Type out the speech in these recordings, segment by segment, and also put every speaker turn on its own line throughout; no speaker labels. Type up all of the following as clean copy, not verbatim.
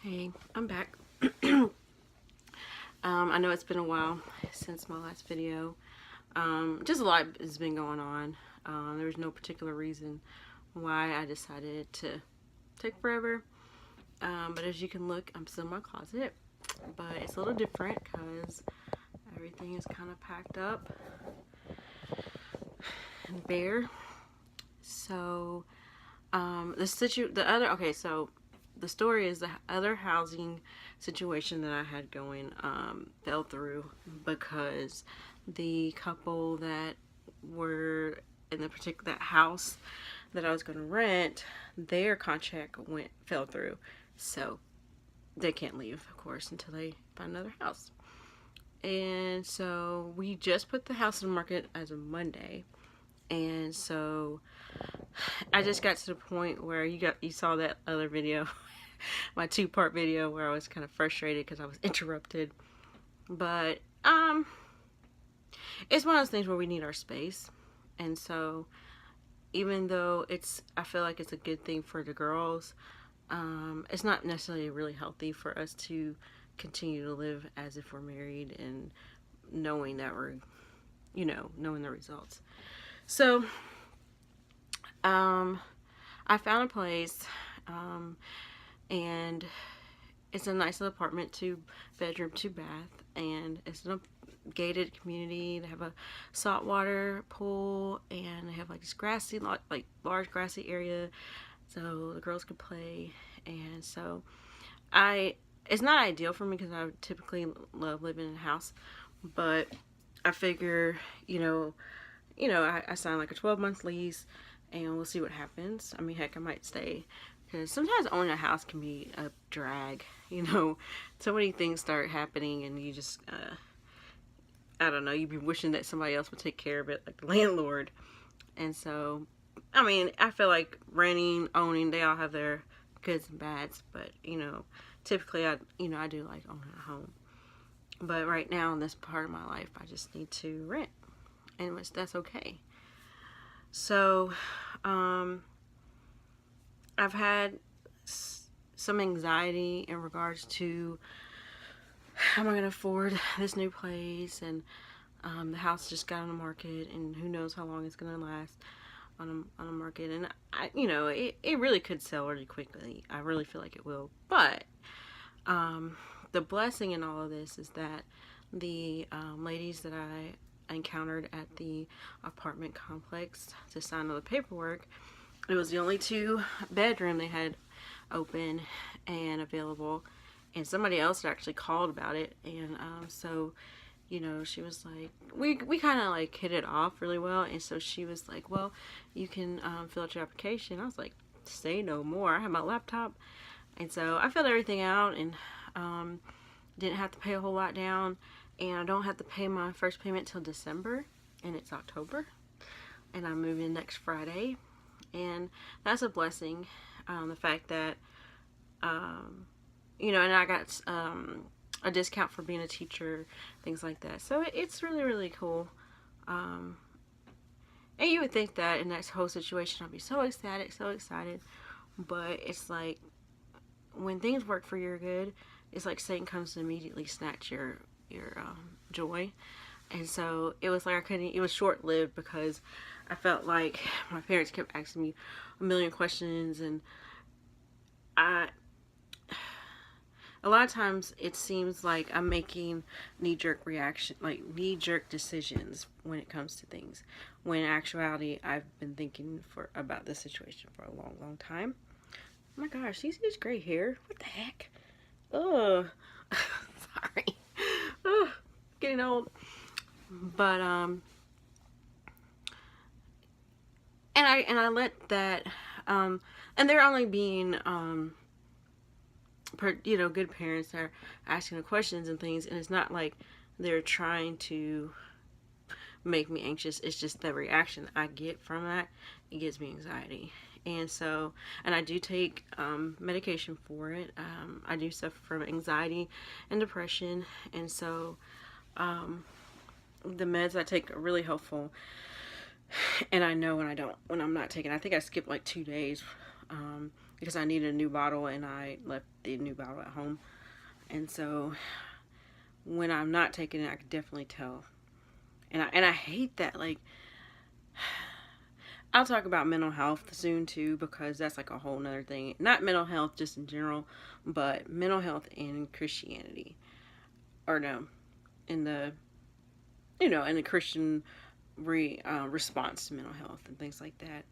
Hey, I'm back. I know it's been a while since my last video. Just a lot has been going on. There was no particular reason why I decided to take forever. But as you can look, I'm still in my closet. But it's a little different because everything is kind of packed up and bare. So, the story is the other housing situation that I had going fell through because the couple that were in the particular house that I was going to rent, their contract fell through, so they can't leave, of course, until they find another house. And so we just put the house on the market as of Monday, and so I just got to the point where you saw that other video, my two-part video where I was kind of frustrated because I was interrupted. But it's one of those things where we need our space, and so even though I feel like it's a good thing for the girls, it's not necessarily really healthy for us to continue to live as if we're married and knowing that we're, knowing the results. So I found a place, and it's a nice little apartment, 2-bedroom, 2-bath, and it's in a gated community. They have a saltwater pool, and they have like this large grassy area, so the girls could play. And so it's not ideal for me because I typically love living in a house, but I figure, I signed like a 12-month lease, and we'll see what happens. I mean, heck, I might stay, because sometimes owning a house can be a drag. So many things start happening, and you just, I don't know, you'd be wishing that somebody else would take care of it, like the landlord. And so, I mean, I feel like renting, owning, they all have their goods and bads, but, typically I do like owning a home. But right now, in this part of my life, I just need to rent, and that's okay. So, I've had some anxiety in regards to how am I going to afford this new place, and the house just got on the market, and who knows how long it's going to last on the market. And it really could sell really quickly. I really feel like it will. But the blessing in all of this is that the ladies that I encountered at the apartment complex to sign all the paperwork, it was the only 2-bedroom they had open and available, and somebody else had actually called about it. And so she was like, we kind of like hit it off really well, and so she was like, well, you can fill out your application. I was like, say no more. I have my laptop, and so I filled everything out, and didn't have to pay a whole lot down, and I don't have to pay my first payment till December, and it's October, and I'm moving next Friday. And that's a blessing. The fact that, and I got a discount for being a teacher, things like that. So it's really, really cool. And you would think that in that whole situation I'd be so ecstatic, so excited. But it's like, when things work for your good, it's like Satan comes to immediately snatch your joy. And so it was like it was short-lived, because I felt like my parents kept asking me a million questions, and a lot of times it seems like I'm making knee-jerk decisions when it comes to things, when in actuality I've been thinking about this situation for a long, long time. Oh my gosh, you see this gray hair? What the heck? Oh, sorry. Oh, getting old. But and I let that and they're only being good parents are asking the questions and things, and it's not like they're trying to make me anxious. It's just the reaction I get from that. It gives me anxiety. And so, and I do take medication for it. I do suffer from anxiety and depression, and so the meds I take are really helpful. And I know when I'm not taking. I think I skipped like 2 days because I needed a new bottle and I left the new bottle at home. And so when I'm not taking it, I can definitely tell. And I hate that. Like, I'll talk about mental health soon too, because that's like a whole nother thing. Not mental health just in general, but mental health in Christianity. Or no, in the, in the Christian response to mental health and things like that.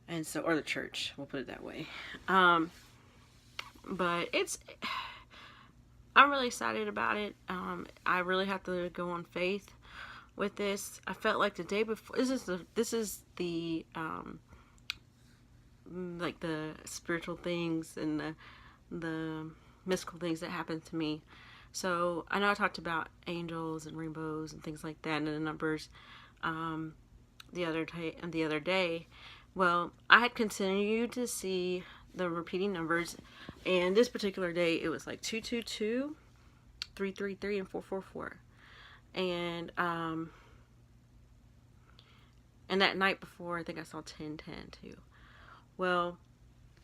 And so, or the church, we'll put it that way. But I'm really excited about it. I really have to go on faith with this. I felt like the day before, this is the like the spiritual things and the mystical things that happened to me. So I know I talked about angels and rainbows and things like that and the numbers the other day. Well, I had continued to see the repeating numbers, and this particular day it was like 222, 333, and 444. And that night before, I think I saw 1010 too. Well,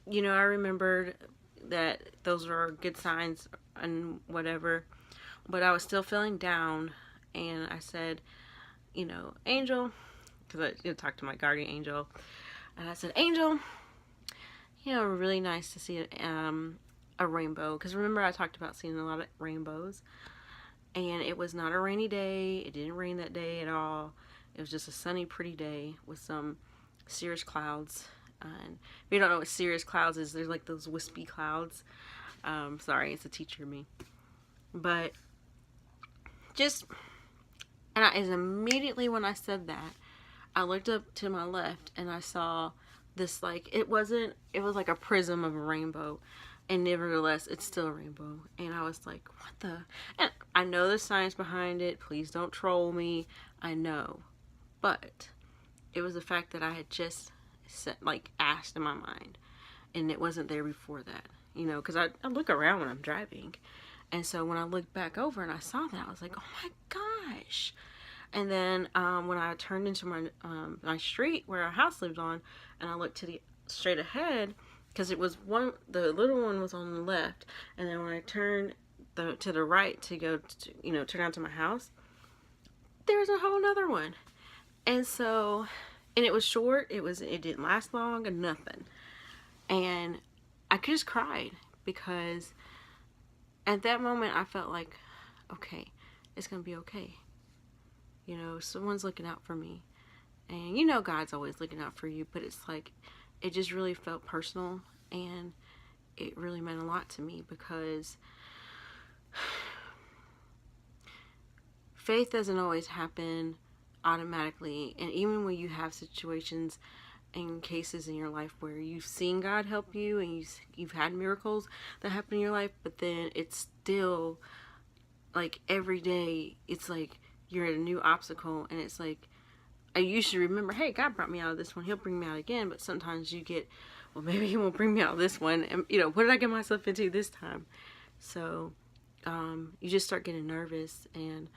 I remembered that those were good signs and whatever, but I was still feeling down, and I said, Angel, because I talked to my guardian angel, and I said, Angel, really nice to see a rainbow, because remember I talked about seeing a lot of rainbows, and it was not a rainy day. It didn't rain that day at all. It was just a sunny, pretty day with some cirrus clouds. And if you don't know what cirrus clouds is, there's like those wispy clouds. Sorry, it's a teacher me. But and immediately when I said that, I looked up to my left and I saw this, like, it was like a prism of a rainbow. And nevertheless, it's still a rainbow. And I was like, what the? And I know the science behind it. Please don't troll me. I know. But it was the fact that I had just asked in my mind. And it wasn't there before that. Because I look around when I'm driving. And so when I looked back over and I saw that, I was like, oh my gosh. And then when I turned into my street where our house lived on, and I looked to the straight ahead, because it was the little one was on the left, and then when I turned to the right to go to, turn out to my house, there was a whole other one. And so, and it was short, it didn't last long and nothing. And I just cried, because at that moment I felt like, okay, it's gonna be okay. Someone's looking out for me. And God's always looking out for you, but it's like, it just really felt personal, and it really meant a lot to me, because faith doesn't always happen automatically. And even when you have situations and cases in your life where you've seen God help you and you've had miracles that happen in your life, but then it's still like every day it's like you're at a new obstacle, and it's like, I used to remember, hey, God brought me out of this one, he'll bring me out again. But sometimes you get, well, maybe he won't bring me out of this one, and what did I get myself into this time? So you just start getting nervous. And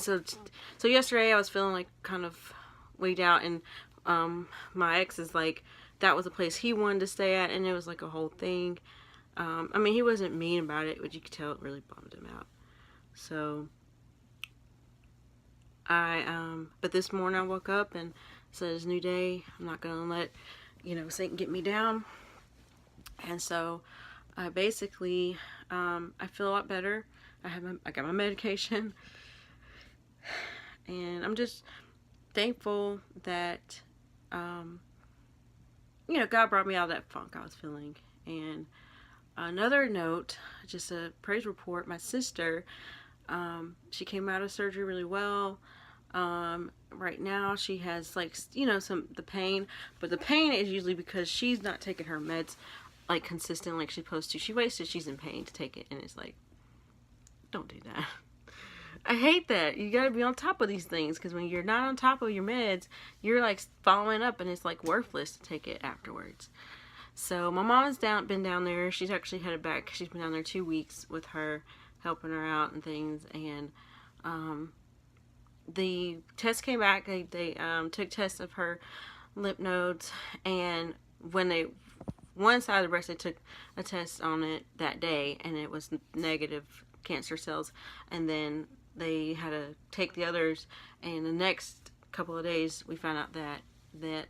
so yesterday I was feeling like kind of weighed out, and my ex is like, that was a place he wanted to stay at, and it was like a whole thing. He wasn't mean about it, but you could tell it really bummed him out. So but this morning I woke up and said, it's a new day. I'm not going to let, Satan get me down. And so I basically, I feel a lot better. I got my medication, and I'm just thankful that, God brought me out of that funk I was feeling. And another note, just a praise report, my sister, she came out of surgery really well. Right now she has the pain, but the pain is usually because she's not taking her meds like consistent like she's supposed to. She waits till she's in pain to take it, and it's like, don't do that. I hate that. You gotta be on top of these things, because when you're not on top of your meds, you're like following up, and it's like worthless to take it afterwards. So my mom has been down there. She's actually headed back. She's been down there 2 weeks with her, helping her out and things. And the test came back. They took tests of her lymph nodes, and when they, one side of the breast, they took a test on it that day and it was negative cancer cells, and then they had to take the others, and the next couple of days we found out that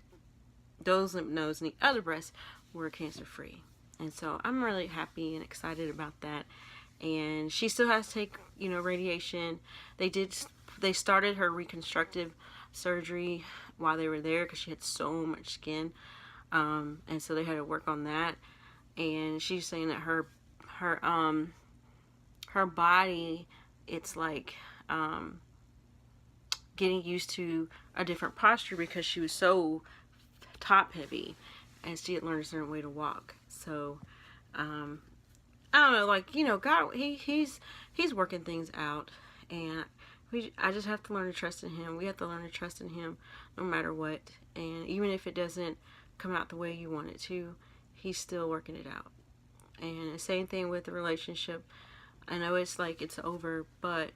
those lymph nodes in the other breast were cancer free. And so I'm really happy and excited about that. And she still has to take, radiation. They started her reconstructive surgery while they were there because she had so much skin, and so they had to work on that. And she's saying that her body, it's like getting used to a different posture because she was so top heavy, and she had learned a certain way to walk. So I don't know, like, God, he's working things out, and I just have to learn to trust in him. We have to learn to trust in him no matter what, and even if it doesn't come out the way you want it to, he's still working it out. And the same thing with the relationship. I know it's like it's over, but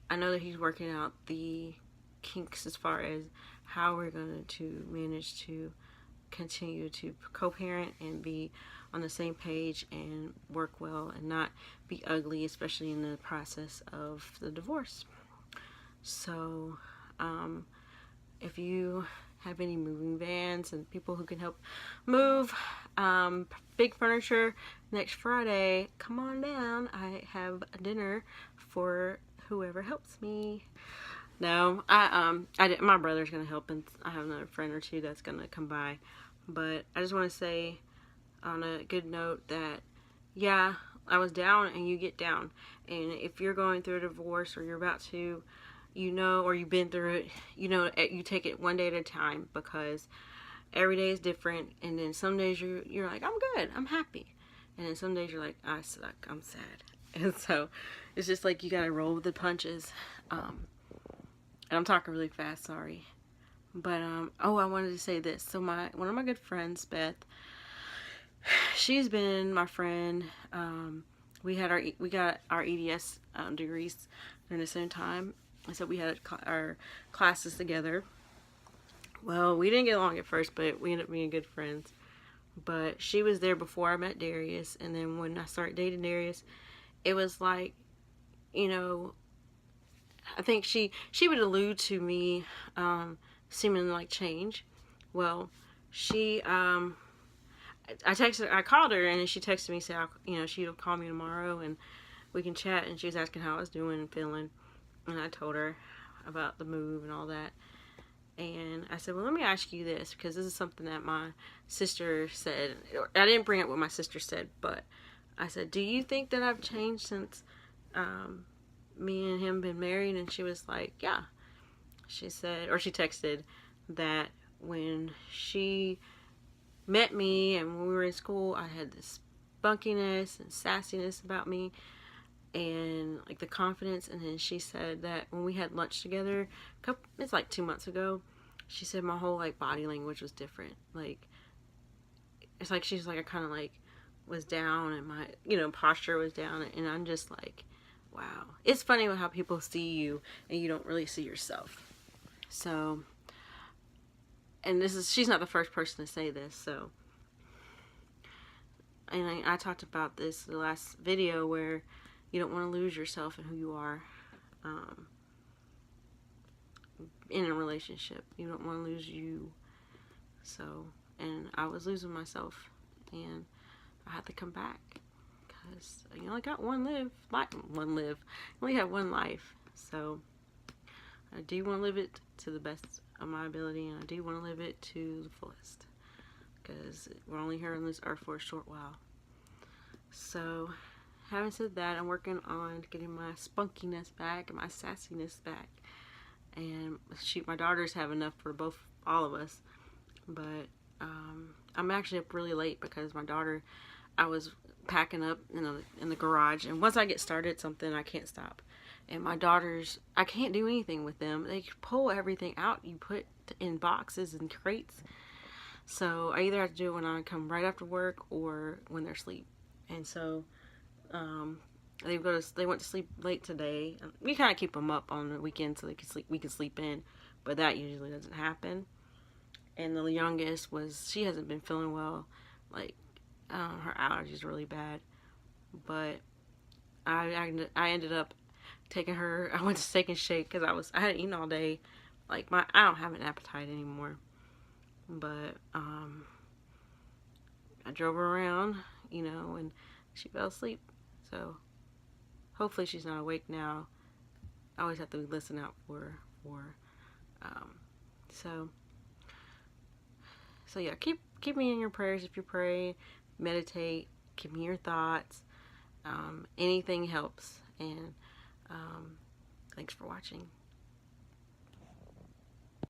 I know that he's working out the kinks as far as how we're going to manage to continue to co-parent and be on the same page and work well and not be ugly, especially in the process of the divorce. So if you have any moving vans and people who can help move big furniture next Friday, come on down. I have a dinner for whoever helps me. No, my brother's gonna help, and I have another friend or two that's gonna come by. But I just want to say on a good note that, yeah, I was down and you get down. And if you're going through a divorce or you're about to, or you've been through it, you take it one day at a time, because every day is different. And then some days you're like, I'm good, I'm happy. And then some days you're like, I suck, I'm sad. And so it's just like you got to roll with the punches. And I'm talking really fast, sorry. But, I wanted to say this. So one of my good friends, Beth, she's been my friend. We got our EDS degrees during the same time. And so we had our classes together. Well, we didn't get along at first, but we ended up being good friends. But she was there before I met Darius. And then when I started dating Darius, it was like, I think she would allude to me seeming like change. Well, she I called her, and she texted me, said, she'll call me tomorrow and we can chat. And she was asking how I was doing and feeling, and I told her about the move and all that. And I said, well, let me ask you this, because this is something that my sister said. I didn't bring up what my sister said, but I said, do you think that I've changed since me and him been married? And she was like, yeah. She said, or she texted that when she met me and when we were in school, I had this spunkiness and sassiness about me and like the confidence. And then she said that when we had lunch together, it's like 2 months ago, she said my whole like body language was different. Like, it's like she's like, I kind of like was down, and my posture was down, and I'm just like, wow. It's funny how people see you and you don't really see yourself. So, and she's not the first person to say this. So, and I talked about this in the last video, where you don't want to lose yourself and who you are in a relationship. You don't want to lose you. So, and I was losing myself, and I had to come back, because you only got one live. You only have one life. So I do want to live it to the best of my ability, and I do want to live it to the fullest, because we're only here on this earth for a short while. So, having said that, I'm working on getting my spunkiness back and my sassiness back. And shoot, my daughters have enough for all of us. But I'm actually up really late because my daughter, I was packing up in the garage, and once I get started something, I can't stop. And my daughters, I can't do anything with them. They pull everything out you put in boxes and crates. So I either have to do it when I come right after work or when they're asleep. And so they went to sleep late today. We kind of keep them up on the weekend so we can sleep in, but that usually doesn't happen. And the youngest she hasn't been feeling well. Like, her allergies are really bad. But I ended up taking her. I went to Steak and Shake because I hadn't eaten all day. Like, I don't have an appetite anymore. But I drove her around, and she fell asleep. So hopefully she's not awake now. I always have to listen out for her. Um, so yeah, keep me in your prayers if you pray, meditate, give me your thoughts. Anything helps. And thanks for watching.